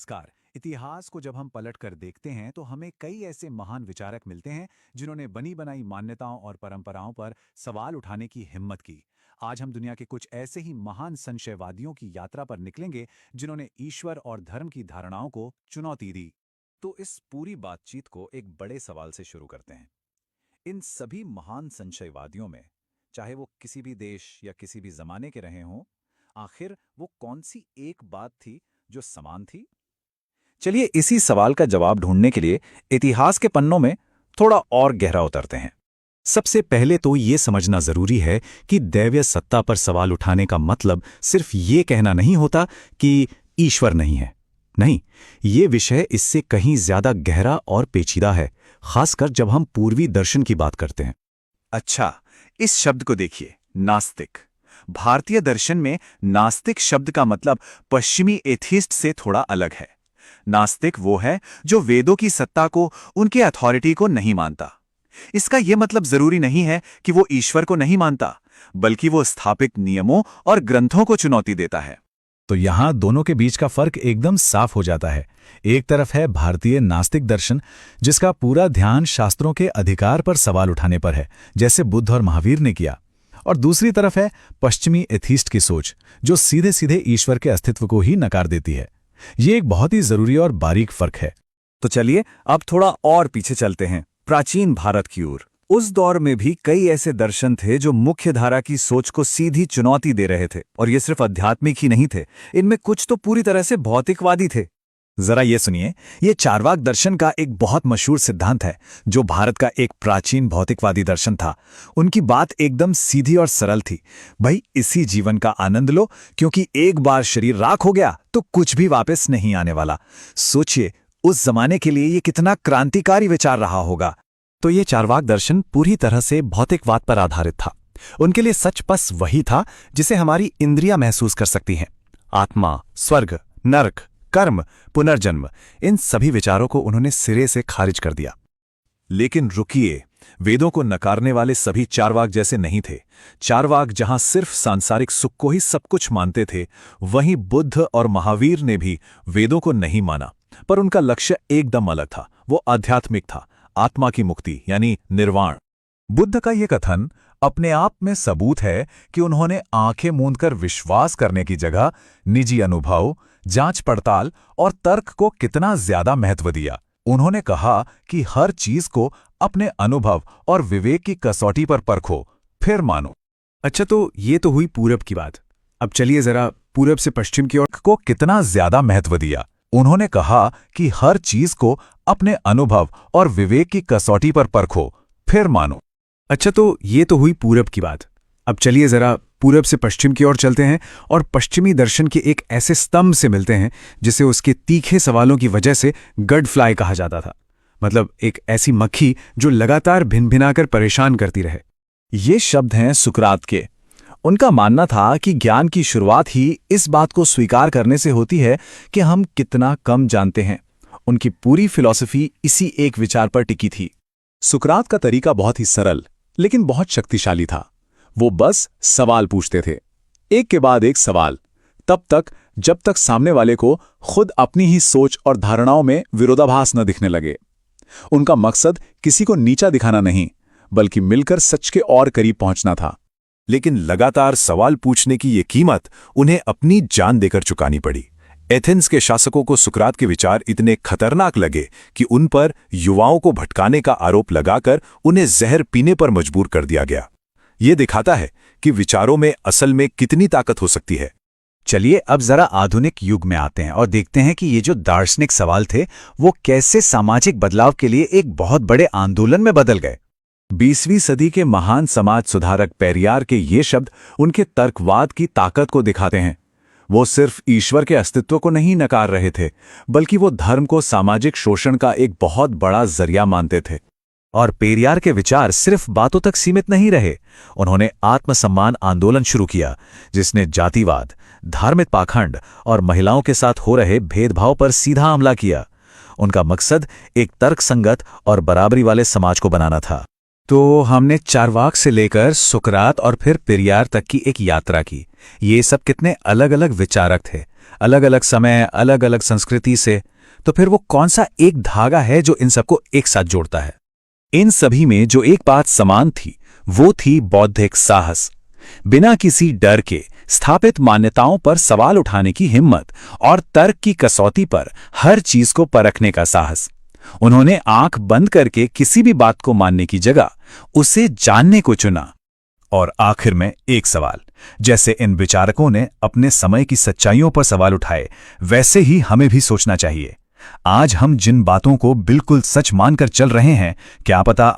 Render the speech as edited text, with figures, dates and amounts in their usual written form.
नमस्कार। इतिहास को जब हम पलट कर देखते हैं तो हमें कई ऐसे महान विचारक मिलते हैं जिन्होंने बनी बनाई मान्यताओं और परंपराओं पर सवाल उठाने की हिम्मत की। आज हम दुनिया के कुछ ऐसे ही महान संशयवादियों की यात्रा पर निकलेंगे जिन्होंने ईश्वर और धर्म की धारणाओं को चुनौती दी। तो इस पूरी बातचीत को एक बड़े सवाल से शुरू करते हैं। इन सभी महान संशयवादियों में, चाहे वो किसी भी देश या किसी भी जमाने के रहे हों, आखिर वो कौन सी एक बात थी जो समान थी? चलिए इसी सवाल का जवाब ढूंढने के लिए इतिहास के पन्नों में थोड़ा और गहरा उतरते हैं। सबसे पहले तो ये समझना जरूरी है कि दैवीय सत्ता पर सवाल उठाने का मतलब सिर्फ ये कहना नहीं होता कि ईश्वर नहीं है। नहीं, ये विषय इससे कहीं ज्यादा गहरा और पेचीदा है, खासकर जब हम पूर्वी दर्शन की बात करते हैं। अच्छा, इस शब्द को देखिए, नास्तिक। भारतीय दर्शन में नास्तिक शब्द का मतलब पश्चिमी एथिस्ट से थोड़ा अलग है। नास्तिक वो है जो वेदों की सत्ता को, उनके अथॉरिटी को नहीं मानता। इसका यह मतलब जरूरी नहीं है कि वो ईश्वर को नहीं मानता, बल्कि वो स्थापित नियमों और ग्रंथों को चुनौती देता है। तो यहां दोनों के बीच का फर्क एकदम साफ हो जाता है। एक तरफ है भारतीय नास्तिक दर्शन, जिसका पूरा ध्यान शास्त्रों के अधिकार पर सवाल उठाने पर है, जैसे बुद्ध और महावीर ने किया। और दूसरी तरफ है पश्चिमी एथिस्ट की सोच, जो सीधे सीधे ईश्वर के अस्तित्व को ही नकार देती है। ये एक बहुत ही जरूरी और बारीक फर्क है। तो चलिए अब थोड़ा और पीछे चलते हैं, प्राचीन भारत की ओर। उस दौर में भी कई ऐसे दर्शन थे जो मुख्य धारा की सोच को सीधी चुनौती दे रहे थे। और ये सिर्फ आध्यात्मिक ही नहीं थे, इनमें कुछ तो पूरी तरह से भौतिकवादी थे। जरा ये सुनिए, ये चार्वाक दर्शन का एक बहुत मशहूर सिद्धांत है, जो भारत का एक प्राचीन भौतिकवादी दर्शन था। उनकी बात एकदम सीधी और सरल थी। भाई, इसी जीवन का आनंद लो, क्योंकि एक बार शरीर राख हो गया तो कुछ भी वापस नहीं आने वाला। सोचिए, उस जमाने के लिए ये कितना क्रांतिकारी विचार रहा होगा। तो ये चार्वाक दर्शन पूरी तरह से भौतिकवाद पर आधारित था। उनके लिए सच बस वही था जिसे हमारी इंद्रियां महसूस कर सकती हैं। आत्मा, स्वर्ग, नरक, कर्म, पुनर्जन्म, इन सभी विचारों को उन्होंने सिरे से खारिज कर दिया। लेकिन रुकिए, वेदों को नकारने वाले सभी चार्वाक जैसे नहीं थे। चार्वाक जहां सिर्फ सांसारिक सुख को ही सब कुछ मानते थे, वहीं बुद्ध और महावीर ने भी वेदों को नहीं माना, पर उनका लक्ष्य एकदम अलग था। वो आध्यात्मिक था, आत्मा की मुक्ति यानी निर्वाण। बुद्ध का ये कथन अपने आप में सबूत है कि उन्होंने आंखें मूंदकर विश्वास करने की जगह निजी अनुभव, जांच पड़ताल और तर्क को कितना ज्यादा महत्व दिया। उन्होंने कहा कि हर चीज को अपने अनुभव और विवेक की कसौटी पर परखो, फिर मानो। अच्छा, तो ये तो हुई पूरब की बात। अब चलिए जरा पूरब से पश्चिम की ओर को कितना ज्यादा महत्व दिया। उन्होंने कहा कि हर चीज को अपने अनुभव और विवेक की कसौटी पर परखो, फिर मानो। अच्छा, तो ये तो हुई पूरब की बात। अब चलिए जरा पूरब से पश्चिम की ओर चलते हैं और पश्चिमी दर्शन के एक ऐसे स्तंभ से मिलते हैं जिसे उसके तीखे सवालों की वजह से गड फ्लाई कहा जाता था। मतलब एक ऐसी मक्खी जो लगातार भिन-भिनाकर परेशान करती रहे। ये शब्द हैं सुकरात के। उनका मानना था कि ज्ञान की शुरुआत ही इस बात को स्वीकार करने से होती है कि हम कितना कम जानते हैं। उनकी पूरी फिलॉसफी इसी एक विचार पर टिकी थी। सुकरात का तरीका बहुत ही सरल लेकिन बहुत शक्तिशाली था। वो बस सवाल पूछते थे, एक के बाद एक सवाल, तब तक जब तक सामने वाले को खुद अपनी ही सोच और धारणाओं में विरोधाभास न दिखने लगे। उनका मकसद किसी को नीचा दिखाना नहीं, बल्कि मिलकर सच के और करीब पहुंचना था। लेकिन लगातार सवाल पूछने की ये कीमत उन्हें अपनी जान देकर चुकानी पड़ी। एथेंस के शासकों को सुकरात के विचार इतने खतरनाक लगे कि उन पर युवाओं को भटकाने का आरोप लगाकर उन्हें जहर पीने पर मजबूर कर दिया गया। ये दिखाता है कि विचारों में असल में कितनी ताकत हो सकती है। चलिए अब जरा आधुनिक युग में आते हैं और देखते हैं कि ये जो दार्शनिक सवाल थे वो कैसे सामाजिक बदलाव के लिए एक बहुत बड़े आंदोलन में बदल गए। 20वीं सदी के महान समाज सुधारक पेरियार के ये शब्द उनके तर्कवाद की ताकत को दिखाते हैं। वो सिर्फ ईश्वर के अस्तित्व को नहीं नकार रहे थे, बल्कि वो धर्म को सामाजिक शोषण का एक बहुत बड़ा जरिया मानते थे। और पेरियार के विचार सिर्फ बातों तक सीमित नहीं रहे। उन्होंने आत्मसम्मान आंदोलन शुरू किया, जिसने जातिवाद, धार्मिक पाखंड और महिलाओं के साथ हो रहे भेदभाव पर सीधा हमला किया। उनका मकसद एक तर्कसंगत और बराबरी वाले समाज को बनाना था। तो हमने चार्वाक से लेकर सुकरात और फिर पेरियार तक की एक यात्रा की। ये सब कितने अलग अलग विचारक थे, अलग अलग समय, अलग अलग संस्कृति से, तो फिर वो कौन सा एक धागा है जो इन सबको एक साथ जोड़ता है? इन सभी में जो एक बात समान थी, वो थी बौद्धिक साहस। बिना किसी डर के स्थापित मान्यताओं पर सवाल उठाने की हिम्मत और तर्क की कसौटी पर हर चीज को परखने का साहस। उन्होंने आंख बंद करके किसी भी बात को मानने की जगह उसे जानने को चुना। और आखिर में एक सवाल, जैसे इन विचारकों ने अपने समय की सच्चाइयों पर सवाल उठाए, वैसे ही हमें भी सोचना चाहिए। आज हम जिन बातों को बिल्कुल सच मानकर चल रहे हैं, क्या पता